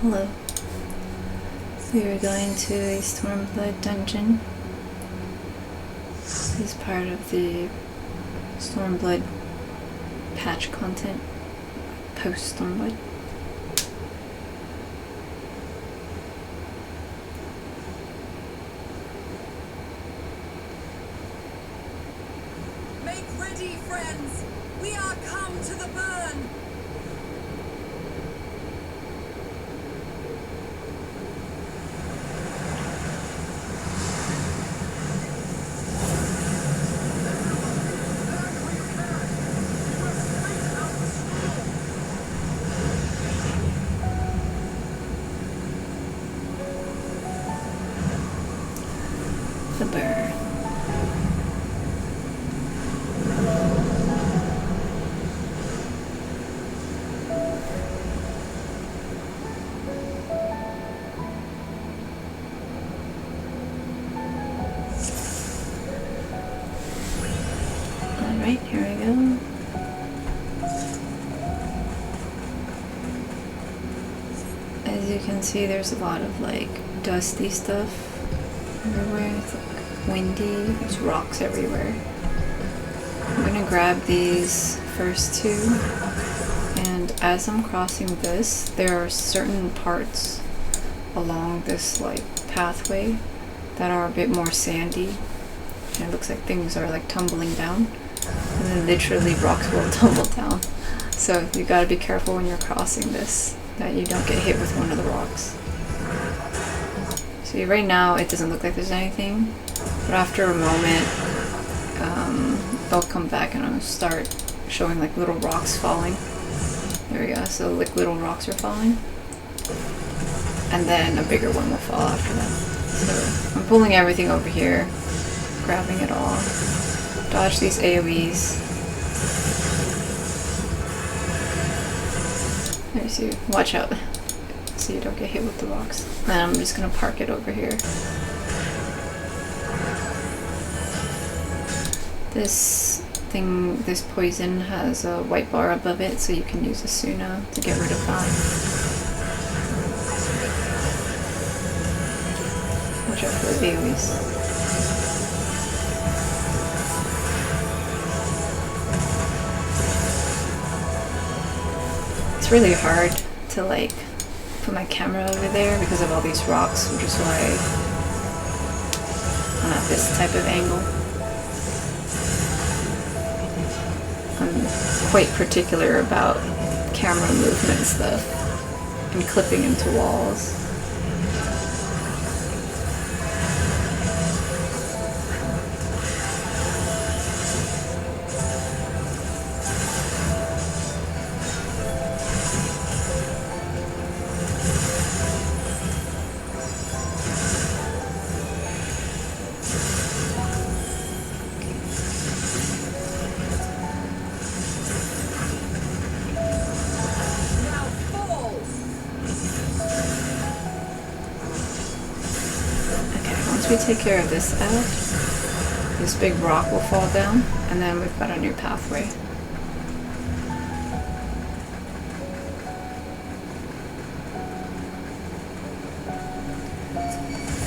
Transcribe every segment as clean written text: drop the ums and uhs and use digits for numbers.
Hello. We are going to a Stormblood dungeon. This is part of the Stormblood patch content, post Stormblood. Make ready, friends! We are come to the burn! The burn. Alright, here we go. As you can see, there's a lot of like dusty stuff everywhere. It's like windy, there's rocks everywhere. I'm gonna grab these first two, and as I'm crossing this, there are certain parts along this like pathway that are a bit more sandy, and it looks like things are like tumbling down, and then literally rocks will tumble down. So you gotta be careful when you're crossing this, that you don't get hit with one of the rocks. See, right now it doesn't look like there's anything, but after a moment they'll come back and I'll start showing like little rocks falling. There we go, so like little rocks are falling, and then a bigger one will fall after that. So I'm pulling everything over here, grabbing it all. Dodge these AoEs. There you see, watch out so you don't get hit with the rocks. And I'm just gonna park it over here. This thing, this poison has a white bar above it, so you can use a Suna to get rid of that. Watch out for the AoEs. It's really hard to like put my camera over there because of all these rocks, which is why I'm at this type of angle. I'm quite particular about camera movement stuff and clipping into walls. We take care of this out, this big rock will fall down, and then we've got a new pathway.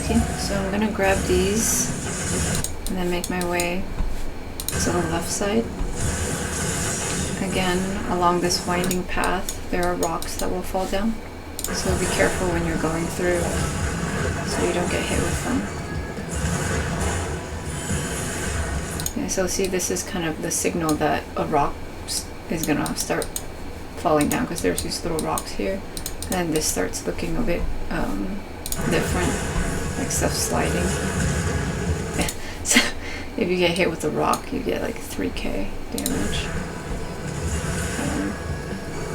Okay, so I'm gonna grab these and then make my way to the left side. Again, along this winding path, there are rocks that will fall down, so be careful when you're going through so you don't get hit with them. So see, this is kind of the signal that a rock is gonna start falling down, because there's these little rocks here, and then this starts looking a bit different, like stuff sliding. So if you get hit with a rock, you get like 3k damage.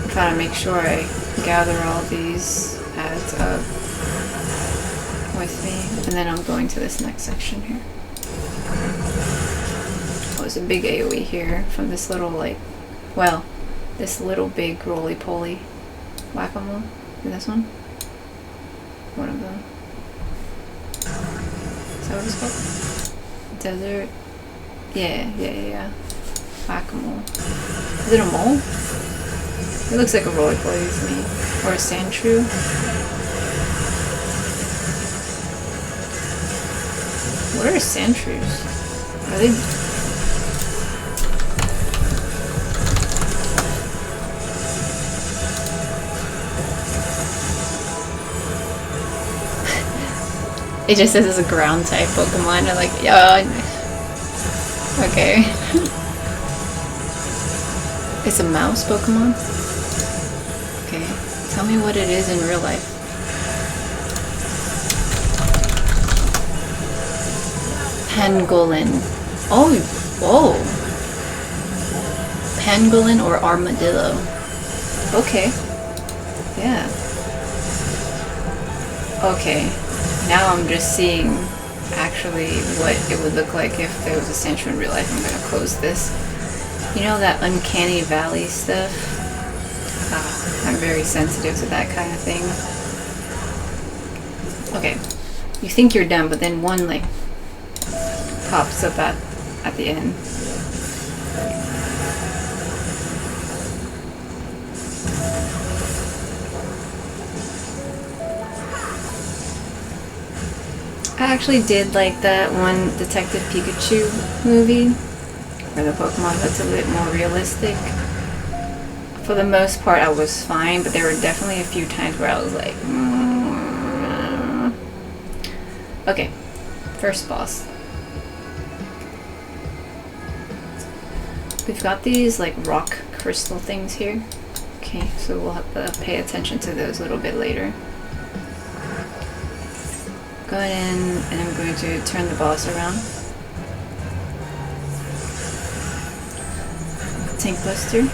I'm trying to make sure I gather all these adds up with me, and then I'm going to this next section here. There's a big AoE here from this little like, well, this little big roly-poly whack-a-mole. See this one? One of them. Is that what it's called? Desert? Yeah. Whack-a-mole. Is it a mole? It looks like a roly-poly to me. Or a sand shrew. What are sentries? Are they... It just says it's a ground type Pokemon. I'm like, yeah. Okay. It's a mouse Pokemon? Okay. Tell me what it is in real life. Pangolin. Oh, whoa. Pangolin or armadillo. Okay. Yeah. Okay. Now I'm just seeing actually what it would look like if there was a Sandshrew in real life. I'm gonna close this. You know that uncanny valley stuff? I'm very sensitive to that kind of thing. Okay. You think you're done, but then one like pops up at the end. I actually did like that one Detective Pikachu movie where the Pokemon looked a bit more realistic. For the most part I was fine, but there were definitely a few times where I was like, Okay, first boss. We've got these like rock crystal things here. Okay, so we'll have to pay attention to those a little bit later. Going in, and I'm going to turn the boss around. Tank Buster.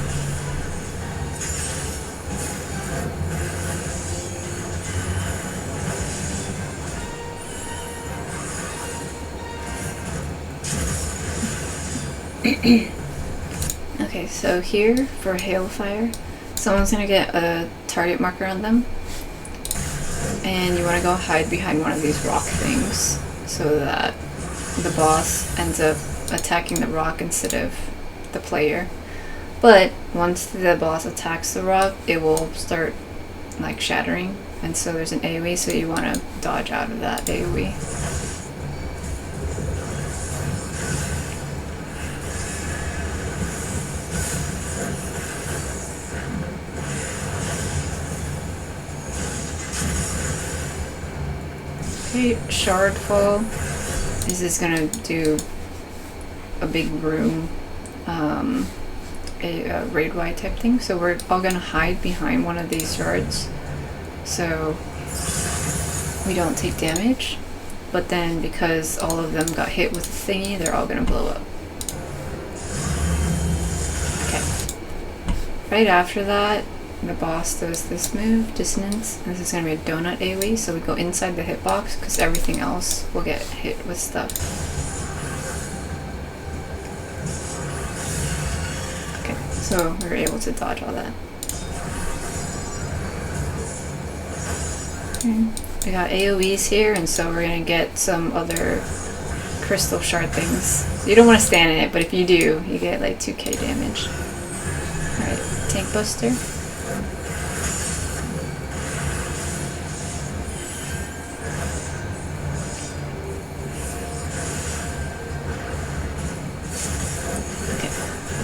Okay, so here for Hailfire, someone's gonna get a target marker on them. And you want to go hide behind one of these rock things so that the boss ends up attacking the rock instead of the player. But once the boss attacks the rock, it will start like shattering, and so there's an AoE, so you want to dodge out of that AoE. Okay, Shardfall. This is gonna do a big room, a raid wide type thing. So we're all gonna hide behind one of these shards, so we don't take damage. But then because all of them got hit with the thingy, they're all gonna blow up. Okay. Right after that, the boss does this move, Dissonance. This is going to be a donut AoE, so we go inside the hitbox because everything else will get hit with stuff. Okay, so we were able to dodge all that. Okay. We got AoEs here, and so we're going to get some other crystal shard things. So you don't want to stand in it, but if you do, you get like 2k damage. Alright, Tank Buster.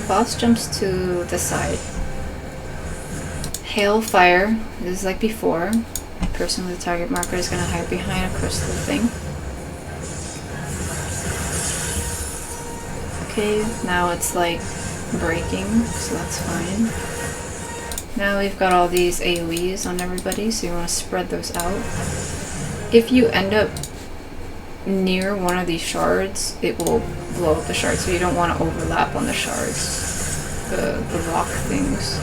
Boss jumps to the side. Hailfire, this is like before. The person with the target marker is going to hide behind a crystal thing. Okay, now it's like breaking, so that's fine. Now we've got all these AoEs on everybody, so you want to spread those out. If you end up near one of these shards, it will blow up the shards, so you don't want to overlap on the shards, the rock things.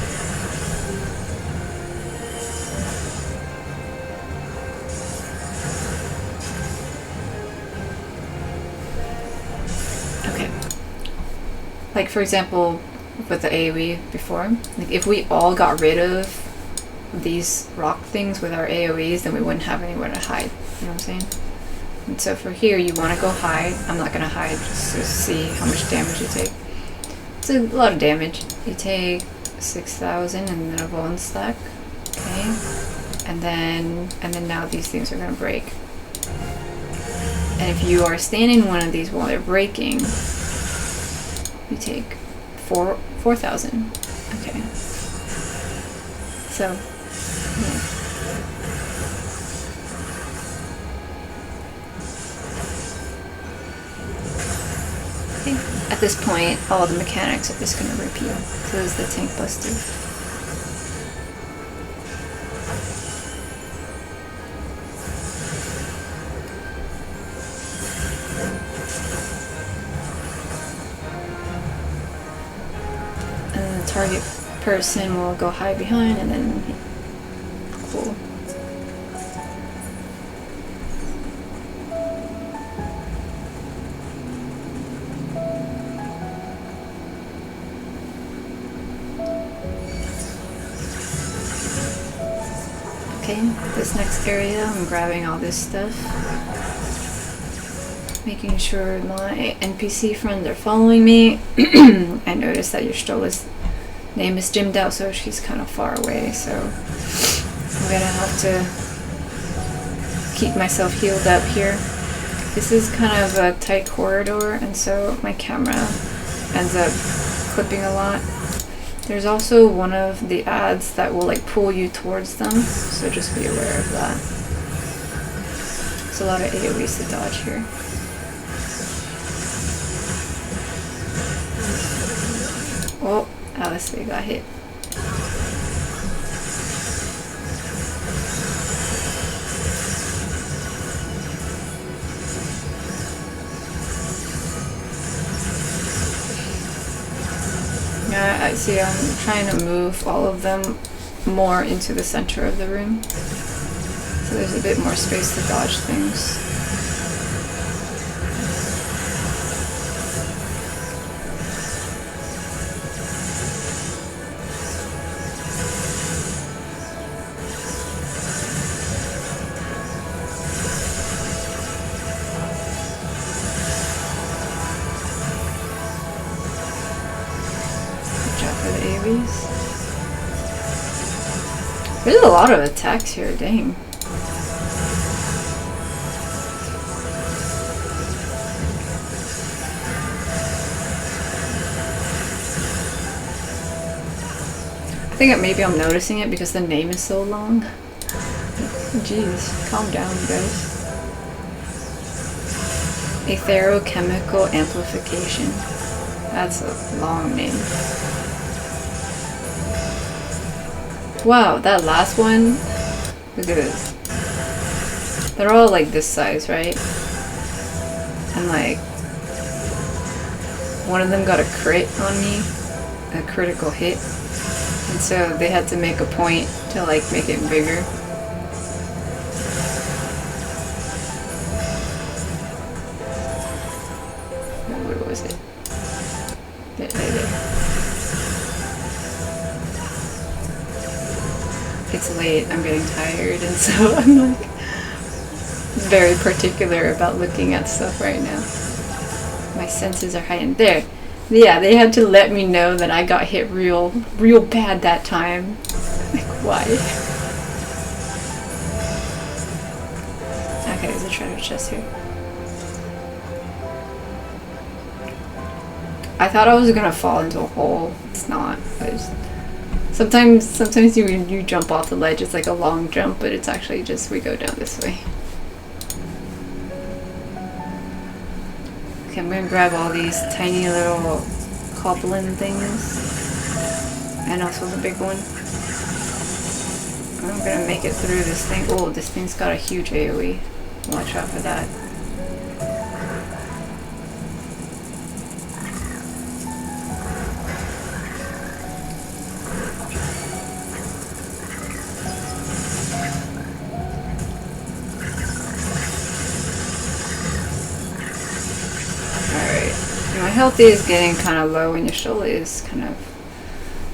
Okay. Like for example, with the AoE before, like if we all got rid of these rock things with our AoEs, then we wouldn't have anywhere to hide. You know what I'm saying? And so for here, you want to go hide. I'm not going to hide just to see how much damage you take. It's a lot of damage. You take 6,000 and then a bone stack. Okay. And then now these things are going to break. And if you are standing in one of these while they're breaking, you take 4,000. Okay. So, yeah. Okay. At this point, all the mechanics are just going to repeat. So this is the tank buster. Target person will go hide behind and then cool. Okay, this next area I'm grabbing all this stuff. Making sure my NPC friends are following me. I noticed that your Strolla's name is dimmed out, so she's kind of far away, so I'm gonna have to keep myself healed up here. This is kind of a tight corridor, and so my camera ends up clipping a lot. There's also one of the ads that will like pull you towards them, so just be aware of that. There's a lot of AoEs to dodge here. Oh, Alice, they got hit. Yeah, I see. I'm trying to move all of them more into the center of the room, so there's a bit more space to dodge things. There's a lot of attacks here, dang. I think maybe I'm noticing it because the name is so long. Jeez, calm down, you guys. Aetherochemical amplification. That's a long name. Wow, that last one, look at this. They're all like this size, right? And like, one of them got a crit on me, a critical hit. And so they had to make a point to like make it bigger. Where was it? There. It's late, I'm getting tired, and so I'm like very particular about looking at stuff right now. My senses are heightened. There. Yeah, they had to let me know that I got hit real bad that time. Like, why? Okay, there's a treasure chest here. I thought I was gonna fall into a hole. It's not. Sometimes you jump off the ledge, it's like a long jump, but it's actually just we go down this way. Okay, I'm gonna grab all these tiny little goblin things, and also the big one. I'm gonna make it through this thing. Oh, this thing's got a huge AoE. Watch out for that. My health is getting kind of low and your shoulder is kind of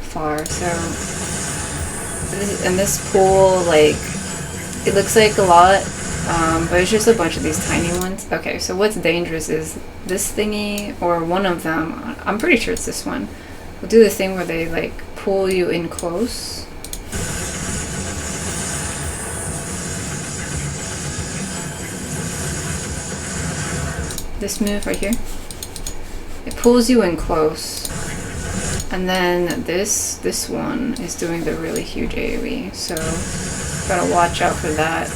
far, so in this pool, like, it looks like a lot, but it's just a bunch of these tiny ones. Okay, so what's dangerous is this thingy, or one of them, I'm pretty sure it's this one, will do the thing where they like pull you in close. this move right here. It pulls you in close. And then this one is doing the really huge AoE, so gotta watch out for that.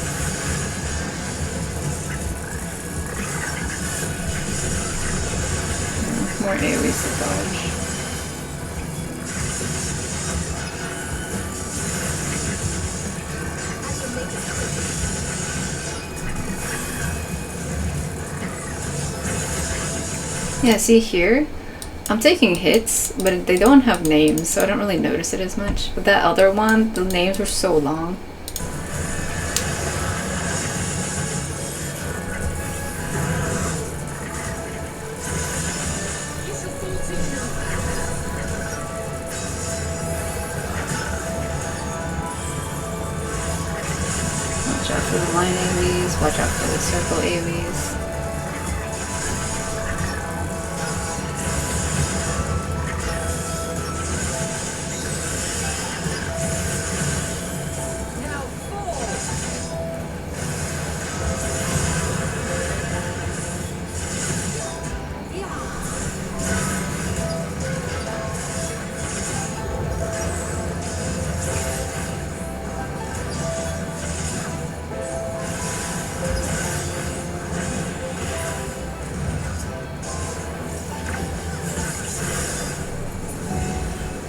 More AoEs to dodge. Yeah, see here? I'm taking hits, but they don't have names, so I don't really notice it as much. But that other one, the names were so long. Watch out for the line AoEs, watch out for the circle AoEs.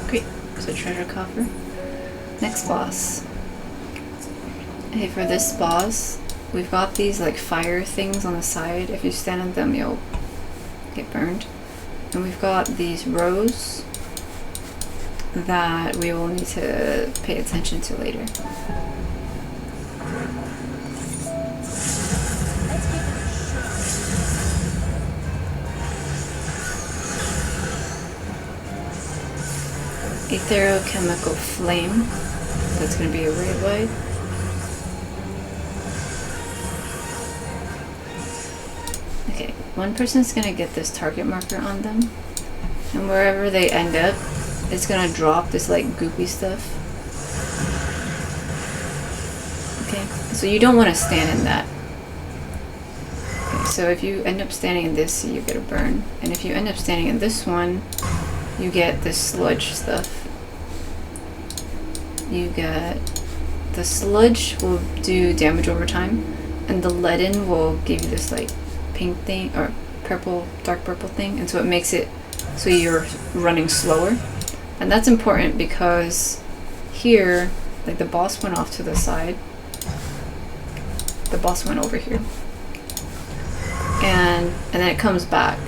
Great, so treasure coffer. Next boss. Okay, for this boss, we've got these like fire things on the side. If you stand on them, you'll get burned. And we've got these rows that we will need to pay attention to later. Etherochemical flame. That's going to be a raid wide. Okay, one person's going to get this target marker on them, and wherever they end up, it's going to drop this like goopy stuff. Okay, so you don't want to stand in that. Okay, so if you end up standing in this, you get a burn, and if you end up standing in this one, you get this sludge stuff. You get the sludge will do damage over time, and the leaden will give you this like pink thing or purple, dark purple thing, and so it makes it so you're running slower. And that's important because here, like the boss went off to the side, the boss went over here, and then it comes back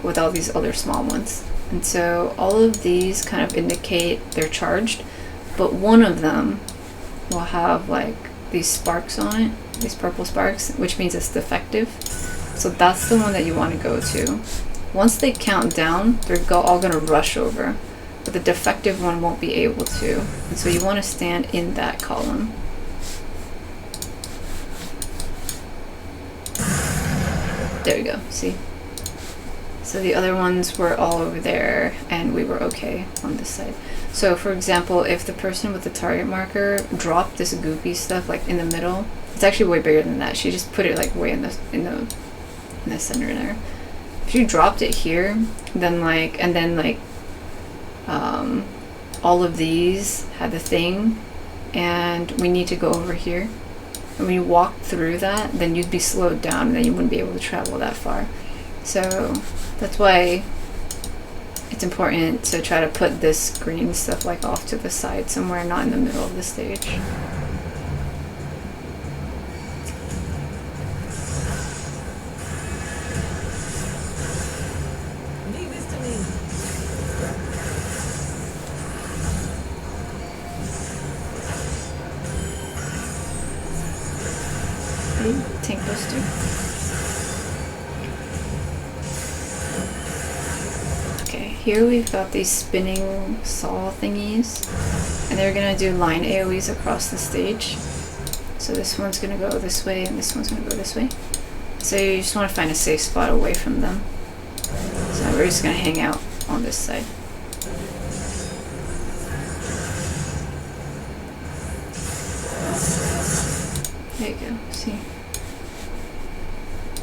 with all these other small ones. And so all of these kind of indicate they're charged, but one of them will have like these sparks on it, these purple sparks, which means it's defective. So that's the one that you want to go to. Once they count down, they're all going to rush over, but the defective one won't be able to. And so you want to stand in that column. There we go, see? So the other ones were all over there, and we were okay on this side. So for example, if the person with the target marker dropped this goopy stuff like in the middle, it's actually way bigger than that. She just put it like way in the center there. If you dropped it here, then like, and then like all of these had the thing, and we need to go over here, and when you walk through that, then you'd be slowed down, and then you wouldn't be able to travel that far. So that's why it's important to try to put this green stuff like off to the side somewhere, not in the middle of the stage. Leave this to me. Okay, tank those two. Here we've got these spinning saw thingies, and they're gonna do line AoEs across the stage. So this one's gonna go this way, and this one's gonna go this way. So you just want to find a safe spot away from them. So we're just gonna hang out on this side. There you go, see?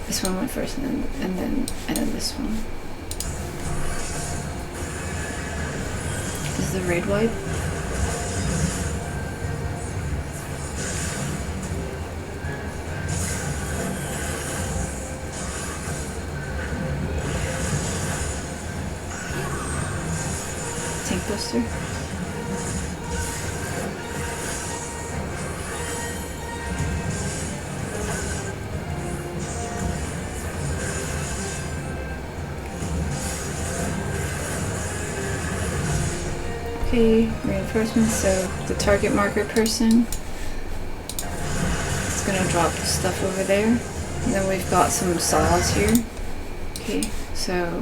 This one went first, and then this one. This is the raid wipe. Tank booster. Okay, reinforcements. So the target marker person is gonna drop the stuff over there, and then we've got some saws here. Okay, so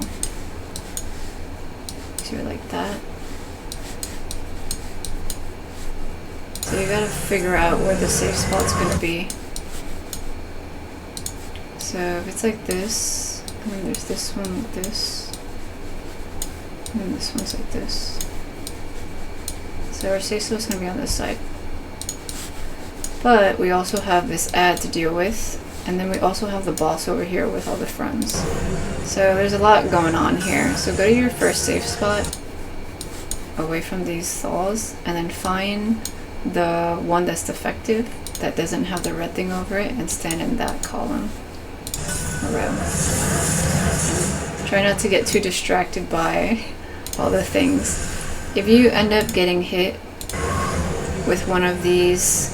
like that. So you gotta figure out where the safe spot's gonna be. So if it's like this, and then there's this one like this, and then this one's like this. So our safe spot's gonna be on this side. But we also have this ad to deal with, and then we also have the boss over here with all the friends. So there's a lot going on here. So go to your first safe spot, away from these saws, and then find the one that's defective, that doesn't have the red thing over it, and stand in that column or row. Try not to get too distracted by all the things. If you end up getting hit with one of these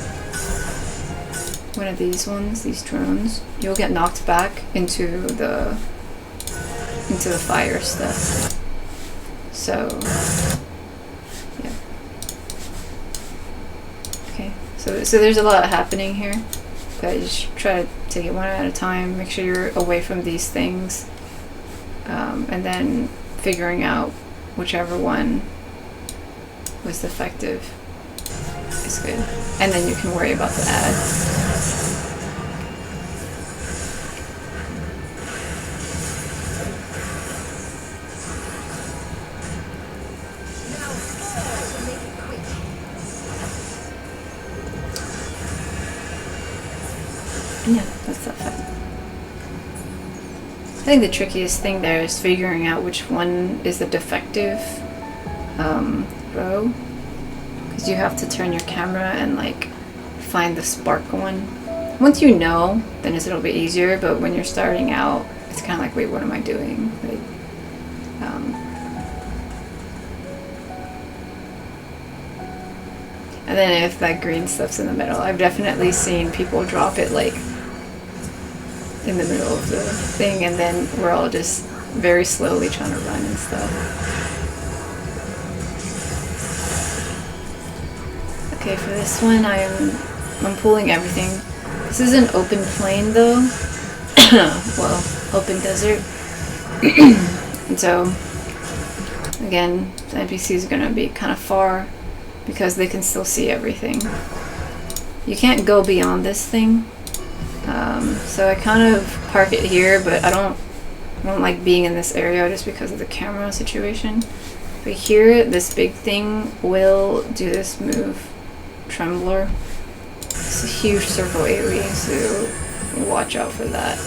ones, these drones, you'll get knocked back into the fire stuff. So yeah. Okay. So there's a lot happening here, but you just try to take it one at a time. Make sure you're away from these things, and then figuring out whichever one was defective is good, and then you can worry about the ad. Yeah, that's that fight. I think the trickiest thing there is figuring out which one is the defective row, because you have to turn your camera and like find the spark one. Once you know, then it's a little bit easier, but when you're starting out, it's kind of like, wait, what am I doing? Like, and then if that green stuff's in the middle, I've definitely seen people drop it like in the middle of the thing, and then we're all just very slowly trying to run and stuff. Okay, for this one, I'm pulling everything. This is an open plain though. Well, open desert. And so, again, the NPCs are gonna be kind of far because they can still see everything. You can't go beyond this thing. So I kind of park it here, but I don't like being in this area just because of the camera situation. But here, this big thing will do this move, Trembler. It's a huge circle AoE, so watch out for that.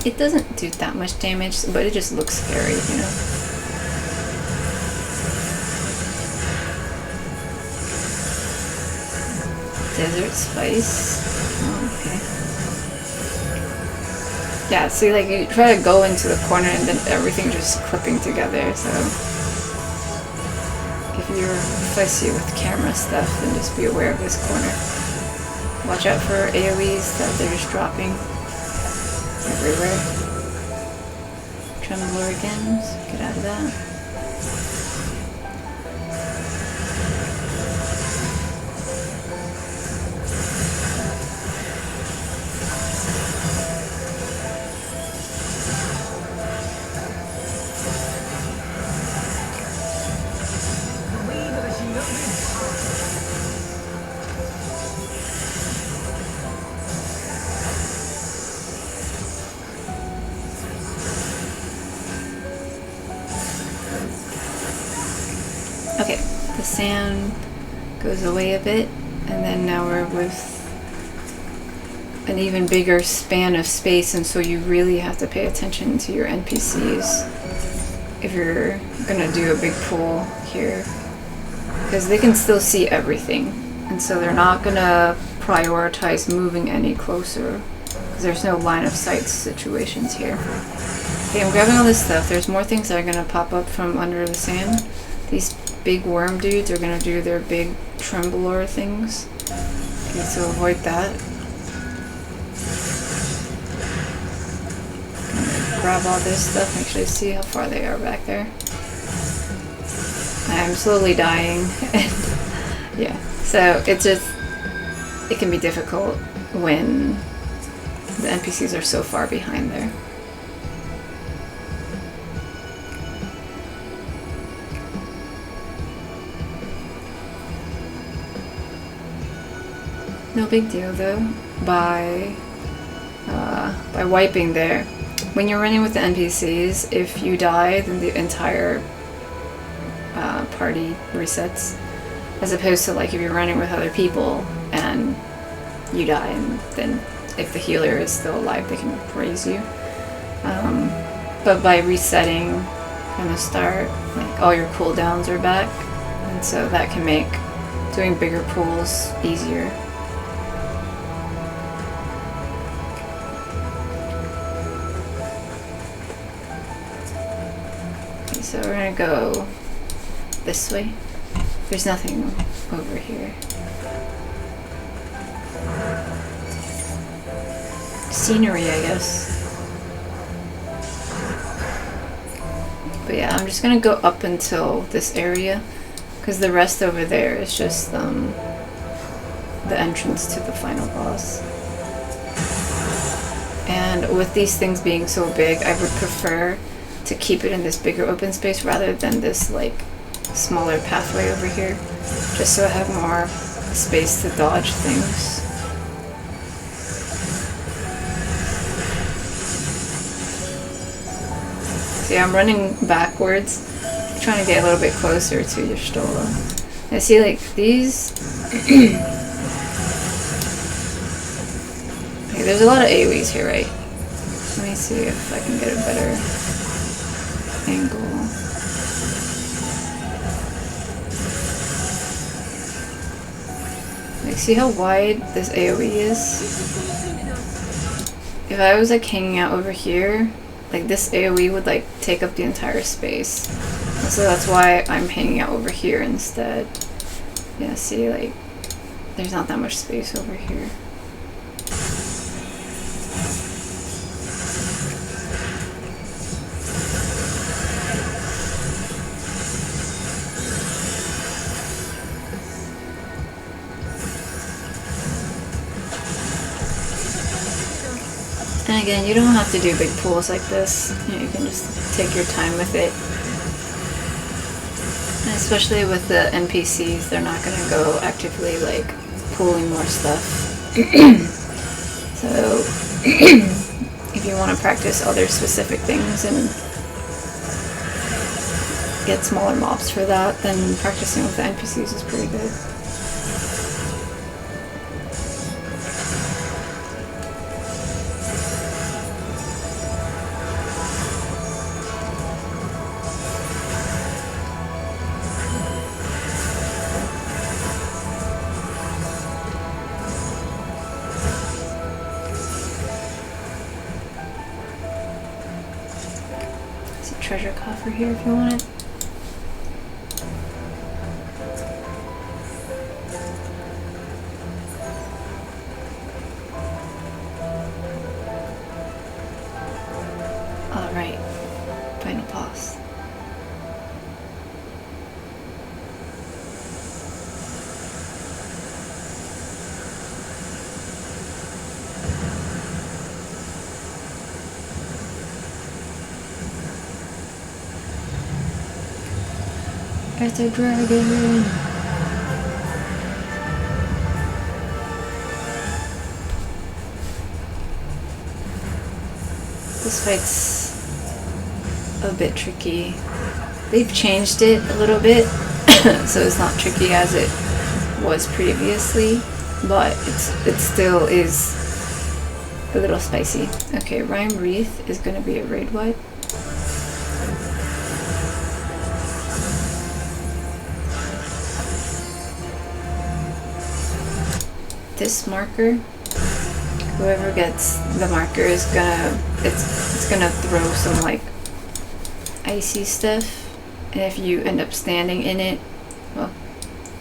It doesn't do that much damage, but it just looks scary, you know? Desert spice. Oh, okay. Yeah, see, like, you try to go into the corner and then everything just clipping together, so if I see you with camera stuff, then just be aware of this corner. Watch out for AoEs that they're just dropping everywhere. Trembler again, so get out of that. Okay, the sand goes away a bit, and then now we're with an even bigger span of space, and so you really have to pay attention to your NPCs if you're gonna do a big pool here, because they can still see everything, and so they're not gonna prioritize moving any closer because there's no line of sight situations here. Okay, I'm grabbing all this stuff. There's more things that are gonna pop up from under the sand. These big worm dudes are gonna do their big trembler things. Okay, so avoid that. Grab all this stuff, make sure you see how far they are back there. I'm slowly dying, and yeah, so it can be difficult when the NPCs are so far behind there. No big deal though, by wiping there. When you're running with the NPCs, if you die, then the entire party resets. As opposed to like if you're running with other people and you die, and then if the healer is still alive, they can raise you. But by resetting from the start, like all your cooldowns are back, and so that can make doing bigger pools easier. So we're gonna go this way. There's nothing over here. Scenery, I guess. But yeah, I'm just gonna go up until this area, because the rest over there is just the entrance to the final boss. And with these things being so big, I would prefer to keep it in this bigger open space rather than this like smaller pathway over here, just so I have more space to dodge things. See, I'm running backwards, trying to get a little bit closer to your Stola. I see like these. Okay, there's a lot of AoEs here, right? Let me see if I can get a better angle. Like, see how wide this AoE is? If I was like hanging out over here, like this AoE would like take up the entire space. And so that's why I'm hanging out over here instead. Yeah, see, like there's not that much space over here. And again, you don't have to do big pools like this. You can just take your time with it. And especially with the NPCs, they're not going to go actively like pooling more stuff. So if you want to practice other specific things and get smaller mobs for that, then practicing with the NPCs is pretty good. Treasure coffer here if you want it. Alright, final boss. It's a dragon! This fight's a bit tricky. They've changed it a little bit, so it's not tricky as it was previously, but it still is a little spicy. Okay, Rhyme Wreath is gonna be a raid wipe. This marker, whoever gets the marker is gonna, it's gonna throw some like icy stuff, and if you end up standing in it, well,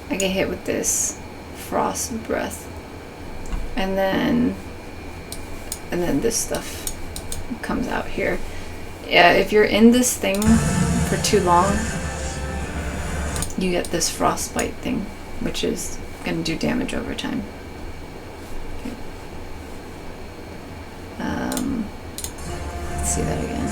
I get hit with this frost breath, and then this stuff comes out here. Yeah, if you're in this thing for too long, you get this frostbite thing, which is gonna do damage over time. Okay. Let's see that again.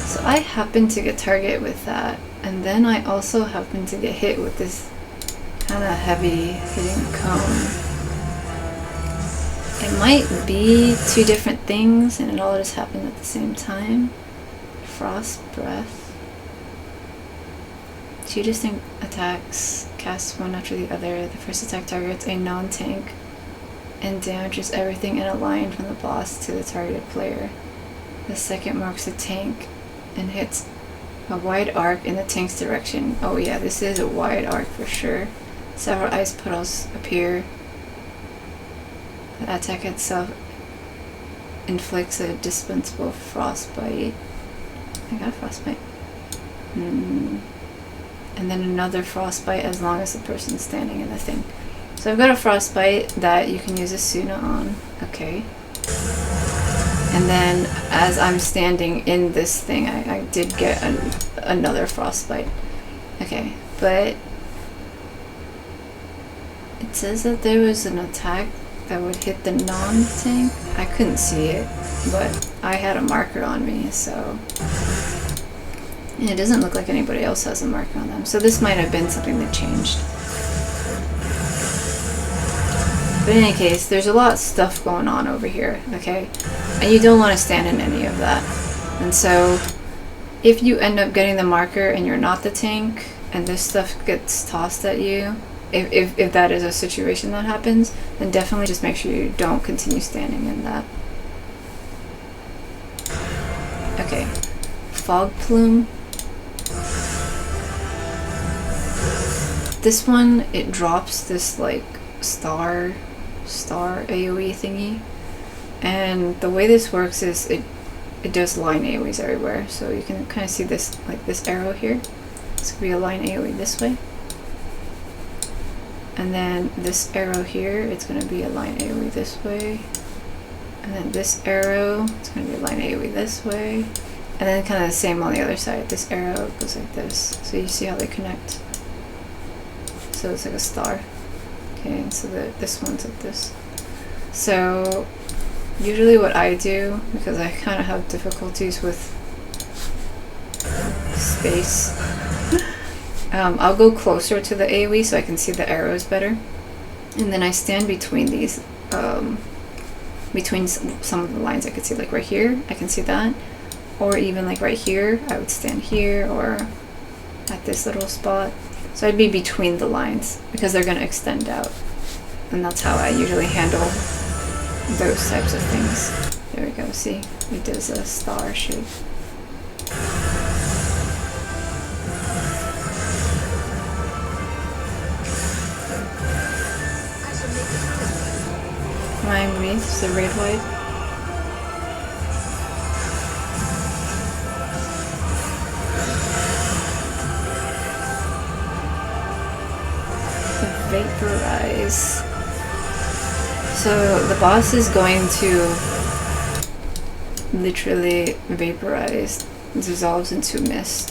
So I happen to get target with that, and then I also happen to get hit with this kind of heavy hitting cone. It might be two different things and it all just happened at the same time. Frost breath. 2 distinct attacks, cast one after the other. The first attack targets a non-tank and damages everything in a line from the boss to the targeted player. The second marks a tank and hits a wide arc in the tank's direction. Oh yeah, this is a wide arc for sure. Several ice puddles appear. The attack itself inflicts a dispensable frostbite. I got a frostbite. And then another frostbite as long as the person's standing in the thing. So I've got a frostbite that you can use a Suna on. Okay. And then as I'm standing in this thing, I did get another frostbite. Okay, but it says that there was an attack that would hit the non-tank. I couldn't see it, but I had a marker on me, so... And it doesn't look like anybody else has a marker on them, so this might have been something that changed. But in any case, there's a lot of stuff going on over here, okay? And you don't want to stand in any of that. And so, if you end up getting the marker and you're not the tank, and this stuff gets tossed at you, if that is a situation that happens, then definitely just make sure you don't continue standing in that. Okay. Fog Plume. This one, it drops this like star AoE thingy, and the way this works is it does line AoEs everywhere, so you can kind of see this, like this arrow here. This could be a line AoE this way, and then this arrow here, it's going to be a line AoE this way, and then this arrow, it's going to be a line AoE this way, and then kind of the same on the other side. This arrow goes like this, so you see how they connect. So it's like a star. Okay, and so this one's like this. So usually what I do, because I kind of have difficulties with space, I'll go closer to the AoE so I can see the arrows better, and then I stand between these, between some of the lines. I could see like right here, I can see that, or even like right here, I would stand here or at this little spot. So I'd be between the lines because they're going to extend out. And that's how I usually handle those types of things. There we go, see? It does a star shape. Rhyme Wreath, the red white. Vaporize. So the boss is going to literally vaporize, dissolves into mist.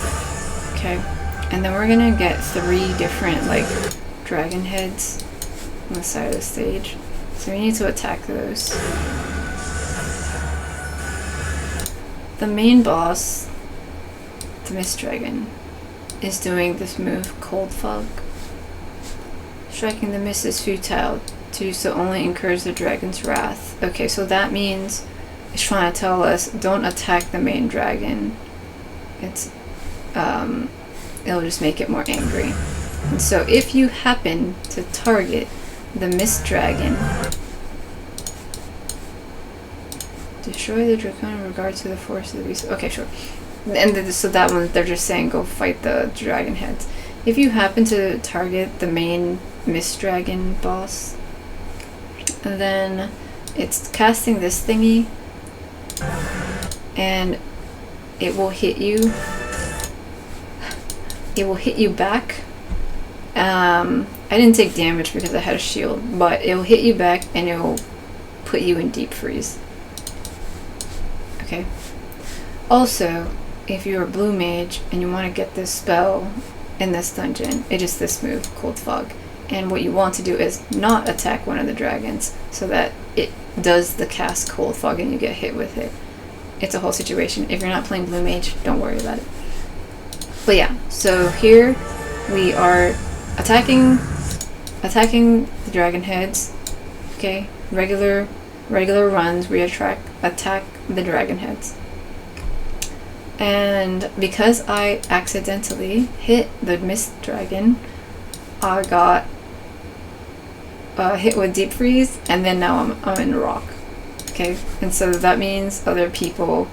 Okay, and then we're gonna get 3 different like dragon heads on the side of the stage. So we need to attack those. The main boss, the mist dragon, is doing this move, Cold Fog. Striking the mist is futile. To do so only incurs the dragon's wrath. Okay, so that means it's trying to tell us don't attack the main dragon. It's it'll just make it more angry. And so if you happen to target the Mist Dragon, destroy the Dracon in regard to the force of the beast. Okay, sure. And so that one, they're just saying go fight the dragon heads. If you happen to target the main Mist Dragon boss, then it's casting this thingy, and it will hit you. It will hit you back. I didn't take damage because I had a shield, but it will hit you back and it will put you in deep freeze. Okay. Also, if you're a blue mage and you want to get this spell in this dungeon, it is this move, Cold Fog. And what you want to do is not attack one of the dragons so that it does the cast Cold Fog and you get hit with it. It's a whole situation. If you're not playing blue mage, don't worry about it. But yeah, so here we are attacking the dragon heads. Okay, regular runs, we attack the dragon heads. And because I accidentally hit the Mist Dragon, I got hit with deep freeze, and then now I'm in rock. Okay, and so that means other people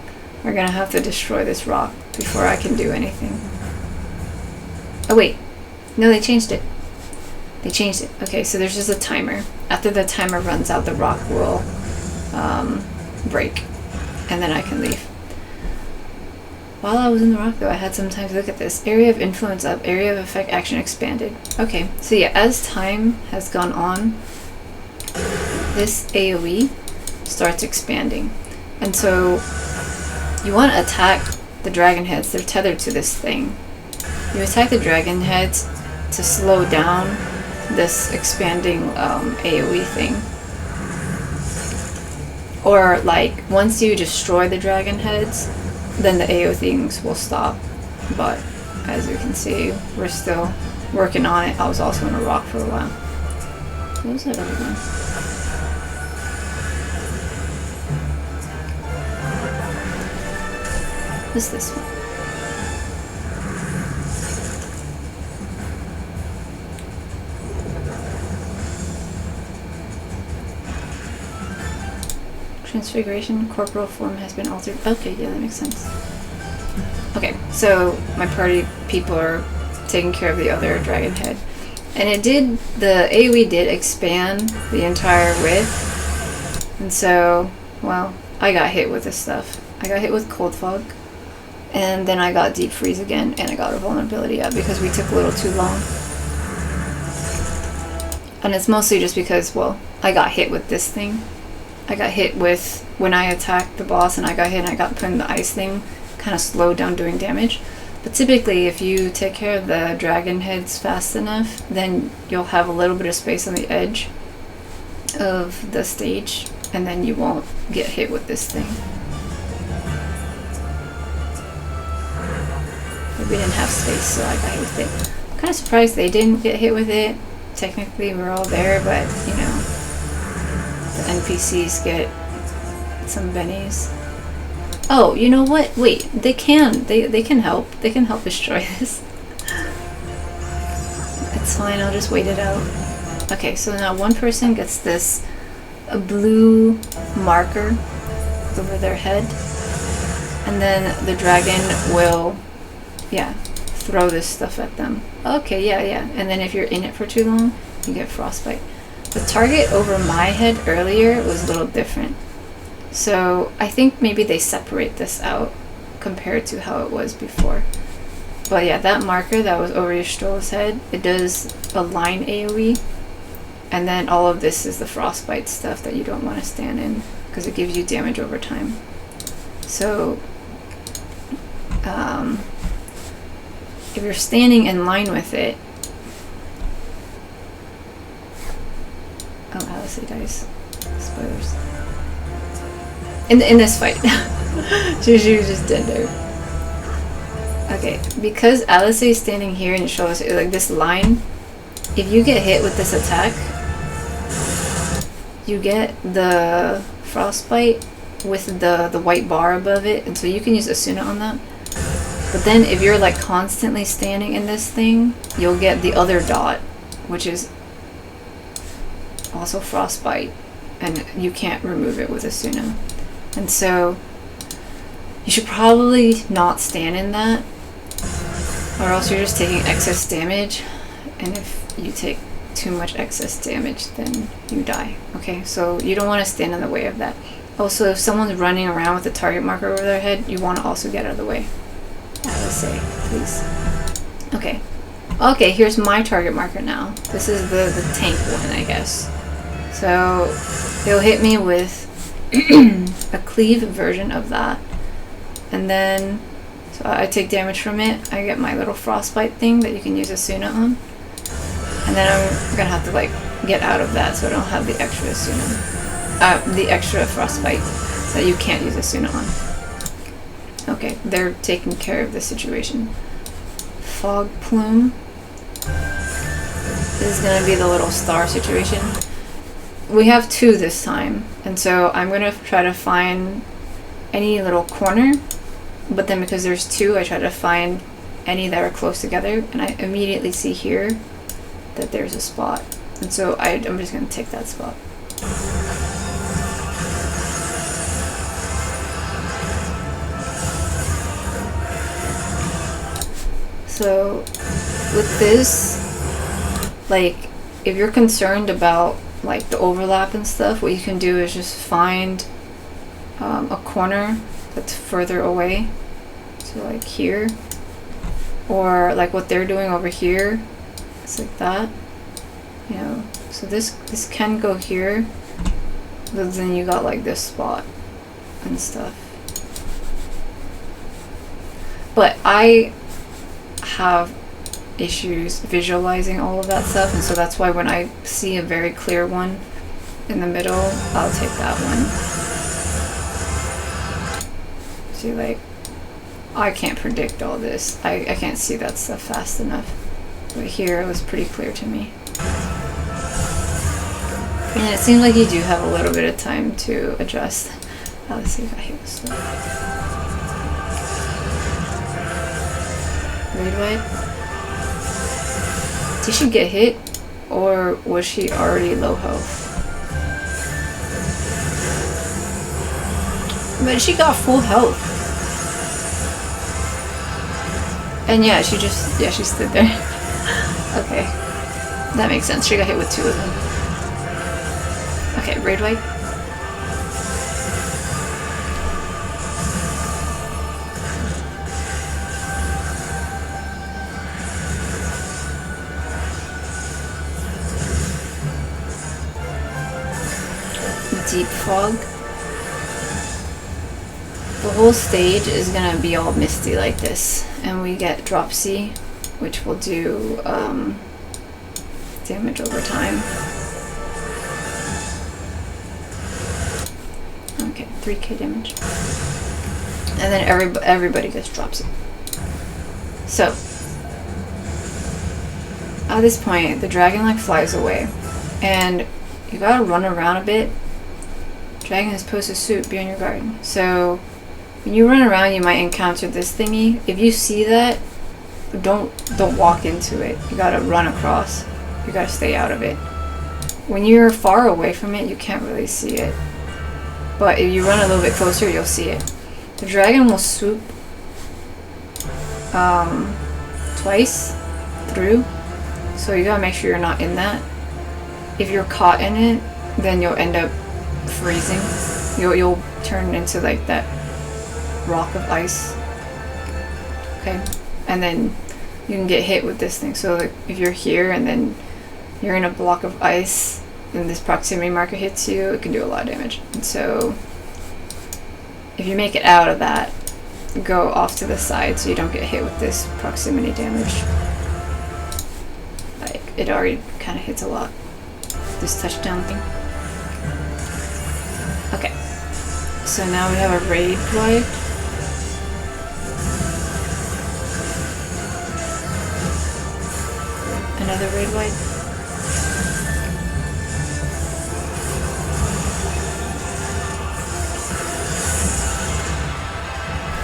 are gonna have to destroy this rock before I can do anything. Oh wait, no, they changed it. They changed it. Okay, so there's just a timer. After the timer runs out, the rock will break, and then I can leave. While I was in the rock, though, I had some time to look at this. Area of influence up, area of effect action expanded. Okay, so yeah, as time has gone on, this AoE starts expanding. And so you want to attack the dragon heads. They're tethered to this thing. You attack the dragon heads to slow down this expanding AoE thing. Or like, once you destroy the dragon heads, then the AoE things will stop. But as you can see, we're still working on it. I was also in a rock for a while. What was that other one? What's this one? Transfiguration, corporal form has been altered. Okay, yeah, that makes sense. Okay, so my party people are taking care of the other dragon head. And it did, the AoE did expand the entire width. And so, well, I got hit with this stuff. I got hit with Cold Fog. And then I got Deep Freeze again, and I got a vulnerability up because we took a little too long. And it's mostly just because, well, I got hit with this thing. I got hit with, when I attacked the boss and I got hit and I got put in the ice thing, kind of slowed down doing damage. But typically, if you take care of the dragon heads fast enough, then you'll have a little bit of space on the edge of the stage, and then you won't get hit with this thing. But we didn't have space, so I got hit with it. I'm kind of surprised they didn't get hit with it. Technically, we're all there, but, you know, the NPCs get some bennies. Oh, you know what? Wait, they can. They can help. They can help destroy this. It's fine, I'll just wait it out. Okay, so now one person gets this a blue marker over their head. And then the dragon will, yeah, throw this stuff at them. Okay, yeah. And then if you're in it for too long, you get frostbite. The target over my head earlier was a little different. So I think maybe they separate this out compared to how it was before. But yeah, that marker that was over your Stroll's head, it does a line AoE. And then all of this is the frostbite stuff that you don't want to stand in because it gives you damage over time. So if you're standing in line with it, oh, Alice dies. Spoilers. In this fight. she was just dead there. Okay, because Alice is standing here and it shows like this line, if you get hit with this attack, you get the frostbite with the white bar above it, and so you can use Asuna on that. But then if you're like constantly standing in this thing, you'll get the other dot, which is also frostbite, and you can't remove it with Asuna. And so you should probably not stand in that, or else you're just taking excess damage, and if you take too much excess damage, then you die. Okay, so you don't want to stand in the way of that. Also, if someone's running around with a target marker over their head, you want to also get out of the way. I would say, please. Okay. Okay, here's my target marker now. This is the tank one, I guess. So he'll hit me with a cleave version of that. And then, so I take damage from it. I get my little frostbite thing that you can use Asuna on. And then I'm gonna have to like get out of that so I don't have the extra Asuna. The extra frostbite that you can't use Asuna on. Okay, they're taking care of the situation. Fog plume. This is gonna be the little star situation. We have 2 this time, and so I'm gonna try to find any little corner, but then because there's 2, I try to find any that are close together, and I immediately see here that there's a spot, and so I'm just gonna take that spot. So with this, like, if you're concerned about like the overlap and stuff, what you can do is just find a corner that's further away, so like here, or like what they're doing over here. It's like that, you know. So this can go here, but then you got like this spot and stuff. But I have issues visualizing all of that stuff, and so that's why when I see a very clear one in the middle, I'll take that one. See, like, I can't predict all this. I can't see that stuff fast enough. But here it was pretty clear to me. And it seems like you do have a little bit of time to adjust. Let's see if I hit this stuff. Raid wipe. Did she get hit, or was she already low health? But she got full health. And yeah, she stood there. Okay. That makes sense. She got hit with 2 of them. Okay, raid wipe. Deep fog. The whole stage is gonna be all misty like this, and we get drop C, which will do damage over time. Okay, 3k damage, and then everybody gets drop C. So at this point, the dragon like flies away, and you gotta run around a bit. Dragon is supposed to suit, be on your guard. So when you run around, you might encounter this thingy. If you see that, don't walk into it. You gotta run across. You gotta stay out of it. When you're far away from it, you can't really see it. But if you run a little bit closer, you'll see it. The dragon will swoop twice through, so you gotta make sure you're not in that. If you're caught in it, then you'll end up freezing. You'll turn into like that rock of ice. Okay, and then you can get hit with this thing. So like if you're here and then you're in a block of ice and this proximity marker hits you, it can do a lot of damage. And so if you make it out of that, go off to the side so you don't get hit with this proximity damage. Like, it already kind of hits a lot, this touchdown thing. Okay, so now we have a raid wipe. Another raid wipe.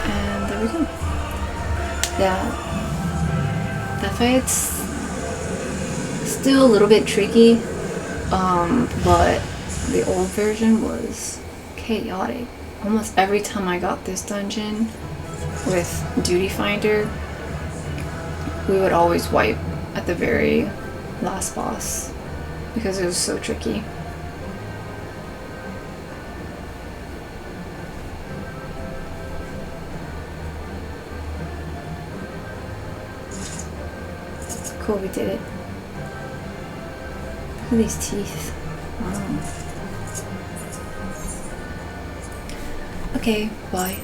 And there we go. Yeah, that fight's still a little bit tricky, but the old version was chaotic. Almost every time I got this dungeon with Duty Finder, we would always wipe at the very last boss because it was so tricky. Cool, we did it. Look at these teeth. Wow. Okay, bye.